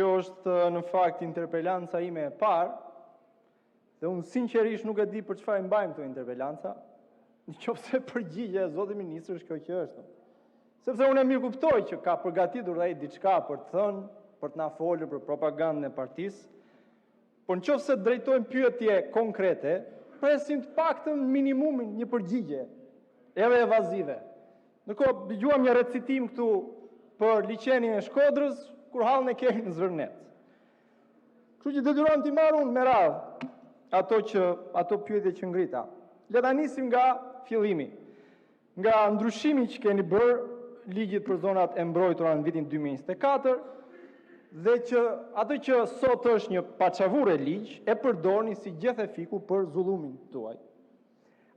Kjo është në fakt interpelanca ime e parë, dhe unë sinqerisht nuk e di për çfarë mbajmë këto interpelanca, nëse përgjigje e zotit ministër është kjo që është. Sepse unë e mirë kuptoj që ka përgatitur ai diçka për të thënë, për të na folur për propagandën e partisë, por nëse drejtojmë pyetje konkrete, presim të paktën minimumin një përgjigje, edhe evazive. Ndërkohë dëgjuam një recitim këtu për liçenin e Shkodrës, kur hallën e kemi në Zvërnet. Kështu që detyrohem t'i marr unë me radhë ato pyetje që ngrita. Le ta nisim nga fillimi. Nga ndryshimi që keni bërë ligjit për zonat e mbrojtura në vitin 2024 dhe që atë që sot është një paçavure ligj e përdorni si gjethe fiku për zullumin tuaj.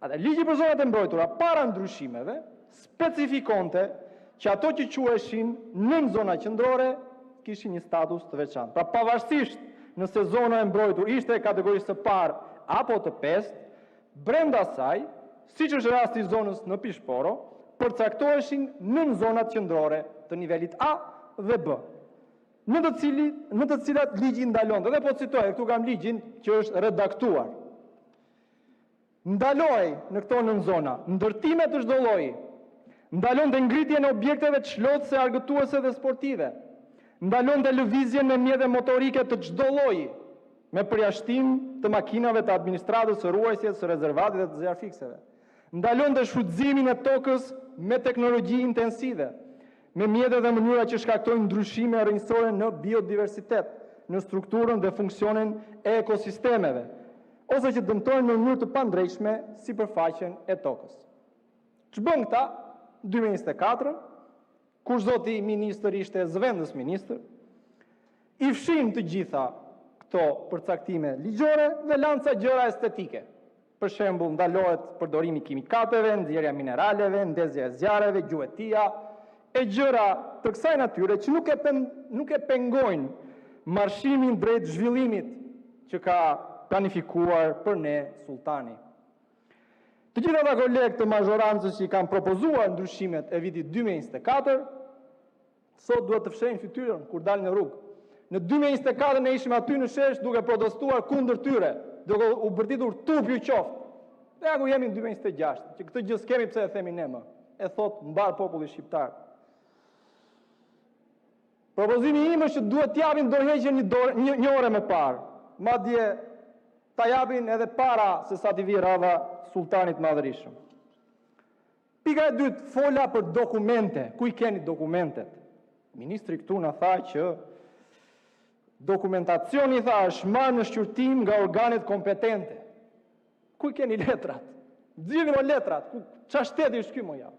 Atë ligji për zonat e mbrojtura para ndryshimeve specifikonte që ato që quheshin nën zona qendrore kishin një status të veçantë. Pra pavarësisht nëse zona e mbrojtur ishte e kategorisë së parë apo të pestë, brenda saj, siç është rasti i zonës në Pishporo, përcaktoheshin nën zonat qendrore të nivelit A dhe B, në të cilat ligji ndalonte. Dhe po citoj, këtu kam ligjin që është redaktuar. Ndaloi në këto nën zona ndërtime të çdo lloji, ndalonte ngritjen e objekteve çlotëse, argëtuese dhe sportive, ndalonte lëvizjen me mjete motorike të çdo lloji, me përjashtim të makinave të administratës së ruajtjes së rezervatit dhe të zjarfikseve. Ndalonte shfrytëzimin e tokës me teknologji intensive, me mjete dhe mënyra që shkaktojnë ndryshime rrënjësore në biodiversitet, në strukturën dhe funksionin e ekosistemeve, ose që dëmtojnë në mënyrë të pandrejshme sipërfaqen e tokës. Ç'bën këta 2024, kur zoti ministër ishte zëvendës ministër, i fshin të gjitha këto përcaktime ligjore dhe lanca gjëra estetike. Për shembull, ndalohet përdorimi i kimikateve, nxjerrja e mineraleve, ndezja e zjarreve, gjuetia e gjëra të kësaj natyre që nuk e pengojnë marshimin drejt zhvillimit që ka planifikuar për ne sultani. Të gjitha ata kolegë të mazhorancës që i kanë propozuar ndryshimet e vitit 2024, sot duhet të fshehin fytyrën kur dalin në rrugë. Në 2024 ne ishim aty në shesh duke protestuar kundër tyre, duke u bërtitur tup ju qoftë. Dhe ja ku jemi në 2026, që këtë gjë s'kemi pse e themi ne më, e thot mbar populli shqiptar. Propozimi im është që duhet t'japin dorëheqjen një orë më parë, madje ta japin edhe para se sa t'i vi radha sultanit madhërisëm. Pika e dytë, fola për dokumente. Ku i keni dokumentet? Ministri këtu na tha që dokumentacioni, tha, është marrë në shqyrtim nga organet kompetente. Ku i keni letrat? Nxirrni më letrat. Çfarë shteti është ky më ja?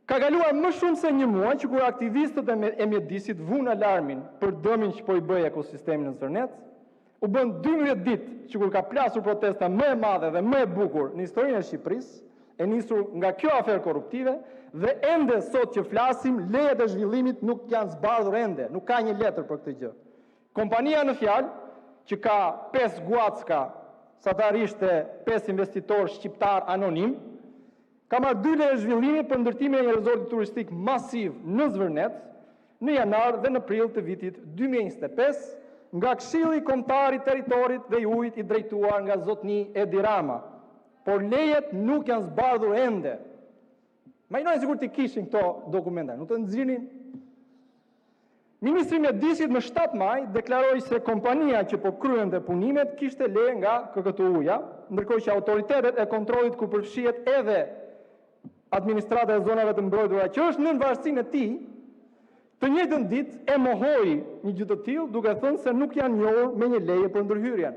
Ka kaluar më shumë se një muaj që kur aktivistët e mjedisit vunë alarmin për dëmin që po i bëj ekosistemin në Zvërnet, u bën 12 ditë që kur ka plasur protesta më e madhe dhe më e bukur në historinë e Shqipërisë, e nisur nga kjo aferë korruptive, dhe ende sot që flasim, lejet e zhvillimit nuk janë zbardhur ende, nuk ka një letër për këtë gjë. Kompania në fjalë, që ka 5 guacka, satarisht 5 investitorë shqiptar anonim, ka marrë 2 leje zhvillimi për ndërtimin e një rezorti turistik masiv në Zvërnet, në janar dhe në prill të vitit 2025, nga Këshilli Kombëtar i Territorit dhe i Ujit i drejtuar nga zotni Edi Rama. Por lejet nuk janë zbardhur ende. Imagjinoni sikur t'i kishin këto dokumenta, nuk të nxirrin. Ministri i Mjedisit në 7 maj deklaroi se kompania që po kryente punimet kishte leje nga KKTU-ja, ndërkohë që autoritetet e kontrollit ku përfshihet edhe administrata e zonave të mbrojtura që është nën varësinë e tij, të njëjtën ditë e mohoi një gjë të tillë duke thënë se nuk janë njohur me një leje për ndërhyrjen.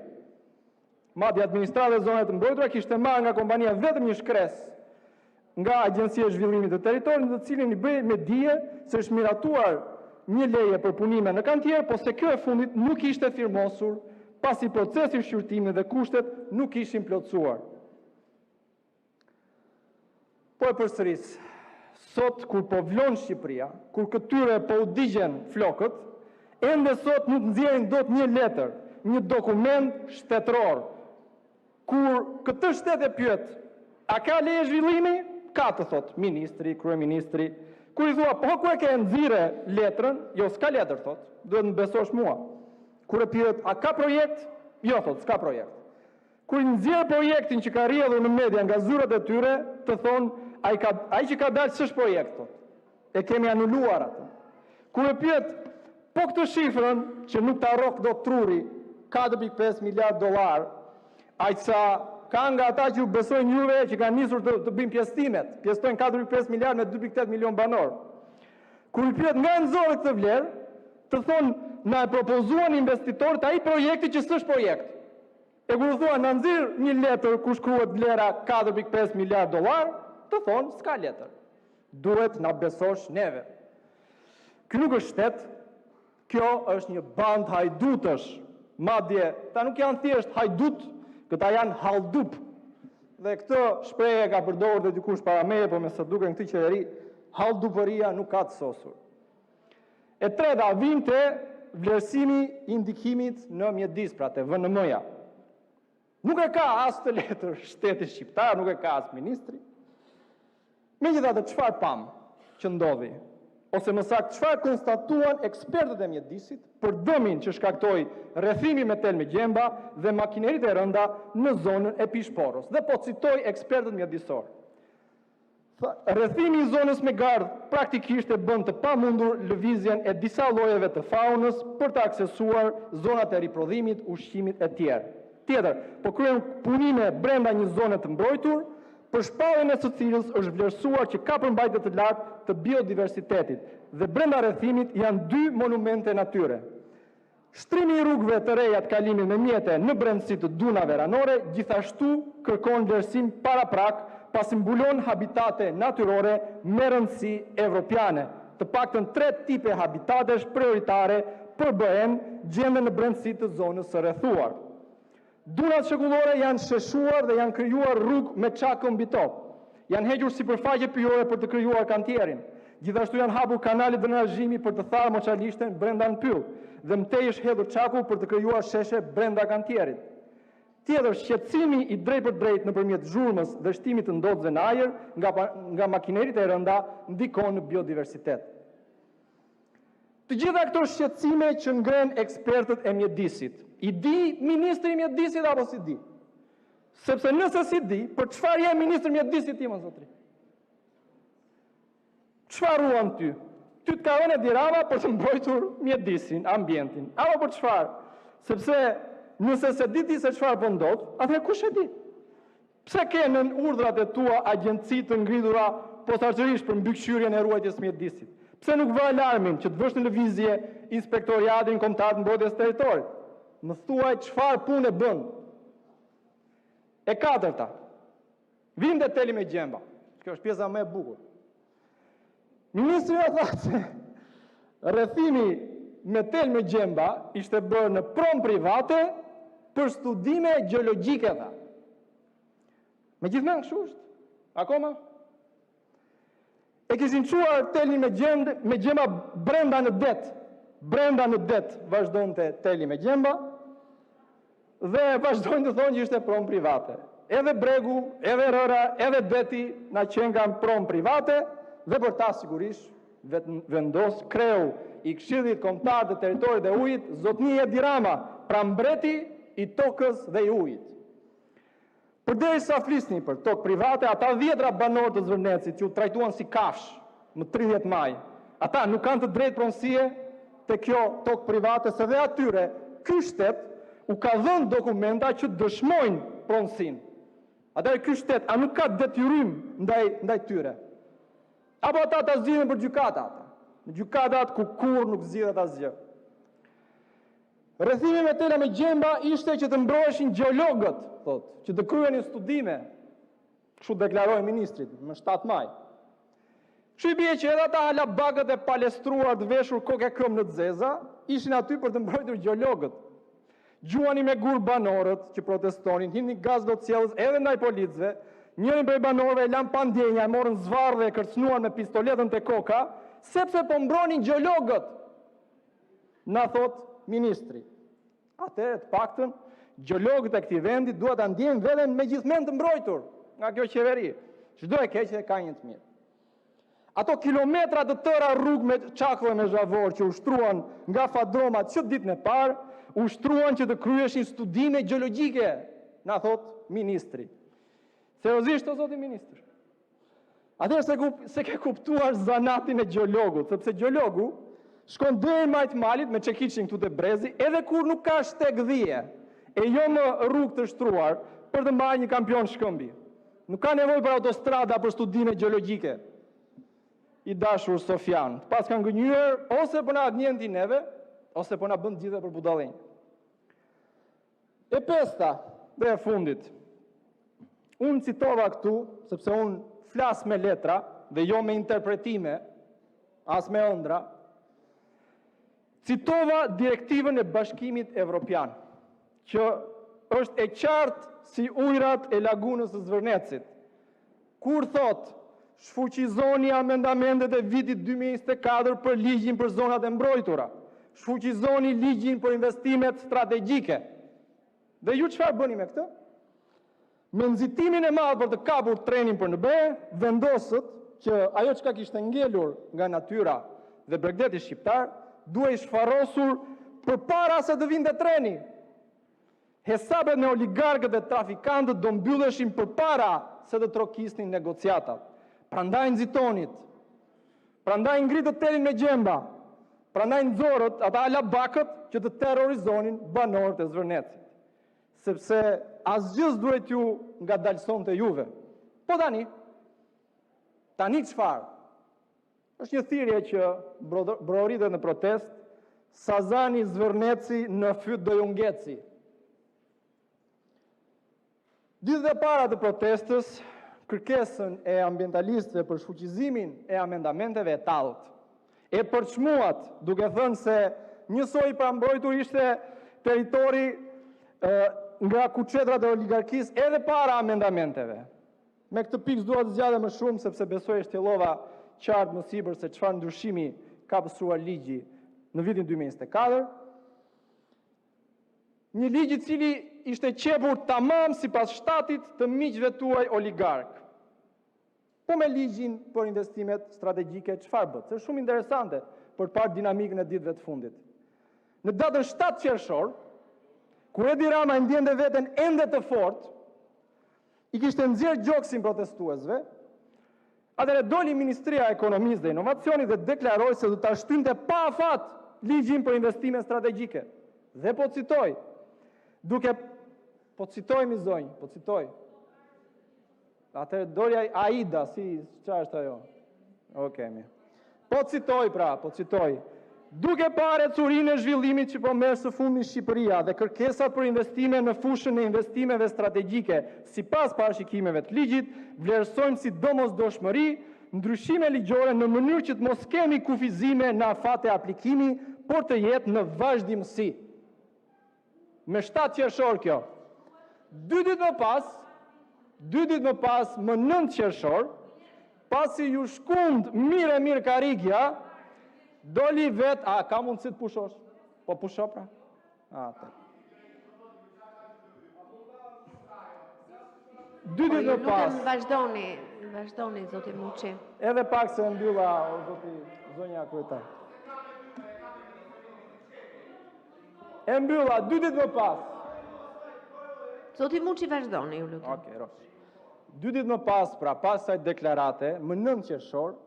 Madje administrata e zonave të mbrojtura kishte marrë nga kompania vetëm një shkres nga Agjencia e Zhvillimit të Territorit, në të cilin i bëi me dije se është miratuar një leje për punime në kantier, po se kjo e fundit nuk ishte firmosur, pasi procesi i shqyrtimit dhe kushtet nuk ishin plotësuar. Po e përsëris, sot kur po vlon Shqipëria, kur këtyre po u digjen flokët, ende sot nuk nxjerrin dot një letër, një dokument shtetëror. Kur këtë shtet e pyet, a ka leje zhvillimi? Ka, të thot ministri, kryeministri, Kur i thua, po ku e ke nxirre letrën? Jo, s'ka letër, thot, duhet më besosh mua. Kur e pyet, a ka projekt? Jo, thot, s'ka projekt. Kur i nxjerr projektin që ka rrjedhur në media nga zyrat e tyre, të thonë, ai që ka dalë s'është projekt, thot. E kemi anuluar atë. Kur e pyet, po këtë shifrën që nuk ta rrok dot truri, 4.5 miliard dollar, ai sa ka nga ata që u besojnë juve që kanë nisur të bëjnë pjesëtimet, pjesëtojnë 4.5 miliard me 2.8 milion banor. Kur i pyet nga nxorë këtë vlerë, të thonë na e propozuan investitorët ai projekti që s'është projekt. E kur u thua na nxirr një letër ku shkruhet vlera 4.5 miliard dollar, të thonë s'ka letër. Duhet na besosh neve. Ky nuk është shtet, kjo është një band hajdutësh. Madje, ta nuk janë thjesht hajdut, këta janë haldup. Dhe këtë shprehje ka përdorur dhe dikush para meje, por me sa duket në këtë qeveri, haldupëria nuk ka të sosur. E treta, vinte vlerësimi i ndikimit në mjedis, pra te VNM-ja. Nuk e ka as të letër shteti shqiptar, nuk e ka as ministri. Megjithatë, çfarë pam që ndodhi? Ose më saktë, çfarë konstatuan ekspertët e mjedisit për dëmin që shkaktoi rrethimi me tel me gjemba dhe makineritë e rënda në zonën e Pishporës. Dhe po citoj ekspertët mjedisor. Rrethimi i zonës me gardh praktikisht e bën të pamundur lëvizjen e disa llojeve të faunës për të aksesuar zonat e riprodhimit, ushqimit e tjerë. Tjetër, po kryen punime brenda një zone të mbrojtur, për shpalljen e së cilës është vlerësuar që ka përmbajtje të lartë të biodiversitetit dhe brenda rrethimit janë 2 monumente natyre. Shtrimi i rrugëve të reja të kalimit me mjete në brendësi të dunave ranore gjithashtu kërkon vlerësim paraprak, pasi mbulon habitate natyrore me rëndësi evropiane. Të paktën 3 tipe habitatesh prioritare për BE-n gjenden në brendësi të zonës së rrethuar. Dunat shekullore janë sheshuar dhe janë krijuar rrugë me çakë mbi to. Janë hequr sipërfaqe pyjore për të krijuar kantierin. Gjithashtu janë hapur kanale drenazhimi për të tharë moçalishten brenda në pyll dhe mtej është hedhur çaku për të krijuar sheshe brenda kantierit. Tjetër, shqetësimi i drejt për drejt nëpërmjet zhurmës dhe shtimit të ndotzëve në ajër nga makineritë e rënda ndikon në biodiversitet. Të gjitha këto shqetësime që ngren ekspertët e mjedisit, i di ministri i mjedisit apo si di? Sepse nëse si di, për çfarë je ministri i mjedisit ti, më zotri? Çfarë ruan ty? Ty të ka vënë Edi Rama për të mbrojtur mjedisin, ambientin. Apo për çfarë? Sepse nëse se di ti se çfarë po ndodh, atëherë kush e di? Pse ke në urdhrat e tua agjenci të ngritura posaçërisht për mbikëqyrjen e ruajtjes mjedisit? Pse nuk vë alarmin që të vësh në lëvizje inspektoriatin kombëtar të mbrojtjes territorit? Më thuaj çfarë punë bën? E katërta. Vim dhe teli me gjemba. Kjo është pjesa më e bukur. Ministri tha se rrethimi me tel me gjemba ishte bërë në prom private për studime gjeologjike tha. Megjithatë kështu është. Akoma e kishin çuar telin me gjemba brenda në det. Brenda në det vazhdonte teli me gjemba dhe vazhdojnë të thonë që ishte prom private. Edhe bregu, edhe rëra, edhe deti na qenë nga prom private dhe për ta sigurisht vendos kreu i Këshillit Kombëtar të Territorit dhe Ujit, zotnia Edi Rama, pra mbreti i tokës dhe i ujit. Përderisa flisni për tokë private, ata 10 banorë të Zvërnecit që u trajtuan si kafsh më 30 maj, ata nuk kanë të drejtë pronësie te kjo tokë private, se dhe atyre ky shtet u ka dhënë dokumenta që dëshmojnë pronësinë. Atëherë ky shtet a nuk ka detyrim ndaj tyre? Apo ata ta zgjidhin për gjykata ata? Në gjykatat ku kur nuk zgjidhet asgjë. Rrethimi me tela me gjemba ishte që të mbroheshin gjeologët, thotë, që të kryenin studime. Kështu deklaroi ministri më 7 maj. Kështu i bie që edhe ata halabagët e palestruar të veshur kokë këmbë në të zeza ishin aty për të mbrojtur gjeologët. Gjuani me gur banorët që protestonin, hinin gaz do cjellës edhe ndaj policëve, njërin prej banorëve e lan pa ndjenja, e morën zvarr dhe e kërcënuan me pistoletën te koka, sepse po mbronin gjeologët. Na thot ministri. Atëherë të paktën gjeologët e këtij vendi duhet ta ndjejnë veten me gjithmonë të mbrojtur nga kjo qeveri. Çdo e keq ka një të mirë. Ato kilometra të tëra rrugë me çakve me zhavor që ushtruan nga fadromat që ditën e parë, ushtruan që të kryeshin studime gjeologjike, na thot ministri. Seriozisht o zoti ministër? Atëherë se ke kuptuar zanatin e gjeologut, sepse gjeologu shkon deri në majt malit me çekiçin këtu te brezi, edhe kur nuk ka shteg dhije, e jo më rrugë të shtruar për të marrë një kampion shkëmbi. Nuk ka nevojë për autostrada për studime gjeologjike. I dashur Sofian, pas kanë gënjur ose po na gënjenti neve, ose po na bën gjithë për budallënj. E pesta, dhe e fundit. Unë citova këtu, sepse unë flas me letra dhe jo me interpretime, as me ëndra. Citova direktivën e Bashkimit Evropian, që është e qartë si ujrat e lagunës së Zvërnecit. Kur thot, shfuqizoni amendamentet e vitit 2024 për ligjin për zonat e mbrojtura, shfuqizoni ligjin për investimet strategjike. Dhe ju çfarë bëni me këtë? Me nxitimin e madh për të kapur trenin për në be, vendosët që ajo çka kishte ngelur nga natyra dhe bregdeti shqiptar, duhej shfarosur përpara se të vinte treni. Hesabet me oligarkët dhe trafikantët do mbylleshin përpara se të trokisnin negociatat. Prandaj nxitonit. Prandaj ngritët telin me gjemba. Prandaj nxorët ata alabakët që të terrorizonin banorët e Zvërnecit. Sepse asgjë duhet ju nga dalson të juve. Po tani çfarë? Është një thirrje që broritet në protest, Sazani Zvërneci në fyt do ju ngeci. Ditët e para të protestës, kërkesën e ambientalistëve për shfuqizimin e amendamenteve e tallët, e përçmuat duke thënë se njësoj i pambrojtur ishte territori nga kuçetrat e oligarkisë edhe para amendamenteve. Me këtë pikë dua të zgjatëm më shumë sepse besoj e shtjellova qartë më sipër se çfarë ndryshimi ka pësuar ligji në vitin 2024. Një ligj i cili ishte qepur tamam sipas shtatit të miqve tuaj oligark. Po me ligjin për investimet strategjike çfarë bët? Është shumë interesante për të parë dinamikën e ditëve të fundit. Në datën 7 qershor, kur Edi Rama ndjente veten ende të fortë, i kishte nxjerr gjoksin protestuesve, atëherë doli Ministria e Ekonomisë dhe Inovacionit dhe deklaroi se do ta shtynte pa afat ligjin për investime strategjike. Dhe po citoj, po citoj mi zonjë, po citoj. Atëherë doli Aida, çfarë është ajo? Okej, mirë. Po citoj. Duke parë curinë e zhvillimit që po merr së fundi Shqipëria dhe kërkesat për investime në fushën e investimeve strategjike, sipas parashikimeve të ligjit, vlerësojmë si domosdoshmëri ndryshime ligjore në mënyrë që të mos kemi kufizime në afate aplikimi, por të jetë në vazhdimsi. Me 7 qershor kjo. 2 ditë më pas, më 9 qershor, pasi ju shkund mirë karigja, doli vet, ka mundësi të pushosh? Po pusho pra? Atë. 2 ditë më pas. Vazhdoni, zoti Muçi. Edhe pak se mbylla, zonja kryetar. E mbylla 2 ditë më pas. Zoti Muçi, vazhdoni, ju lutem. Okej, rosh. 2 ditë më pas, pra pas saj deklarate, më 9 qershor,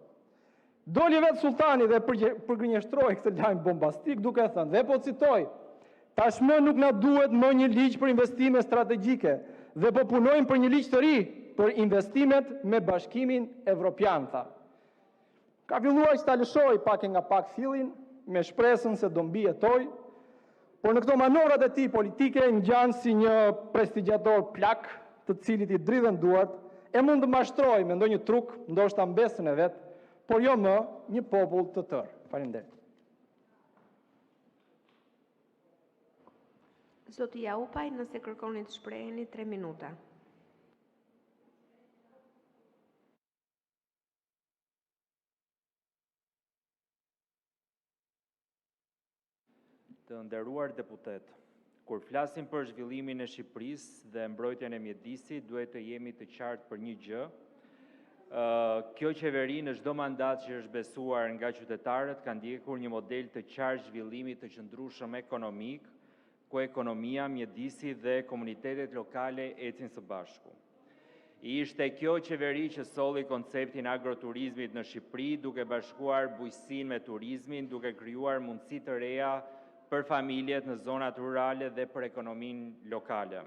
doli vetë sultani dhe përgënjeshtroi këtë lajm bombastik duke thënë, dhe po citoj, tashmë nuk na duhet më një ligj për investime strategjike dhe po punojmë për një ligj të ri për investimet me Bashkimin Evropian, tha. Ka filluar që ta lëshoj pak e nga pak fillin, me shpresën se do mbi jetoj, por në këto manovrat e tij politike ngjan si një prestigiator plak, të cilit i dridhen duart, e mund të mashtrojë me ndonjë truk, ndoshta mbesën e vet, por jo më një popull të tërë. Faleminderit. Zoti Jaupaj, nëse kërkoni të shpreheni 3 minuta. Të nderuar deputet, kur flasim për zhvillimin e Shqipërisë dhe mbrojtjen e mjedisit, duhet të jemi të qartë për një gjë, Kjo qeveri në çdo mandat që është besuar nga qytetarët ka ndjekur një model të qartë zhvillimit të qëndrueshëm ekonomik, ku ekonomia, mjedisi dhe komunitetet lokale ecin së bashku. Ishte kjo qeveri që solli konceptin agroturizmit në Shqipëri, duke bashkuar bujqësinë me turizmin, duke krijuar mundësi të reja për familjet në zonat rurale dhe për ekonominë lokale.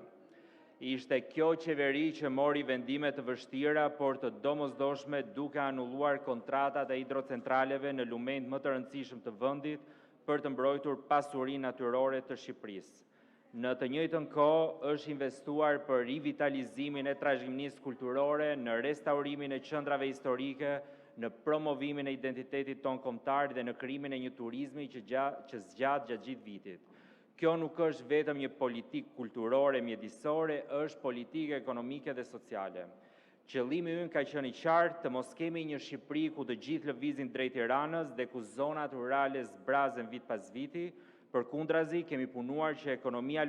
Ishte kjo qeveri që mori vendime të vështira, por të domosdoshme, duke anulluar kontratat e hidrocentraleve në lumenjt më të rëndësishëm të vendit për të mbrojtur pasurinë natyrore të Shqipërisë. Në të njëjtën kohë është investuar për rivitalizimin e trashëgimisë kulturore, në restaurimin e qendrave historike, në promovimin e identitetit tonë kombëtar dhe në krijimin e një turizmi që zgjat gjatë gjithë vitit. Kjo nuk është vetëm një politikë kulturore mjedisore, është politikë ekonomike dhe sociale. Qëllimi ynë ka qenë i qartë të mos kemi një Shqipëri ku të gjithë lëvizin drejt Tiranës dhe ku zonat rurale zbrazen vit pas viti, përkundrazi kemi punuar që ekonomia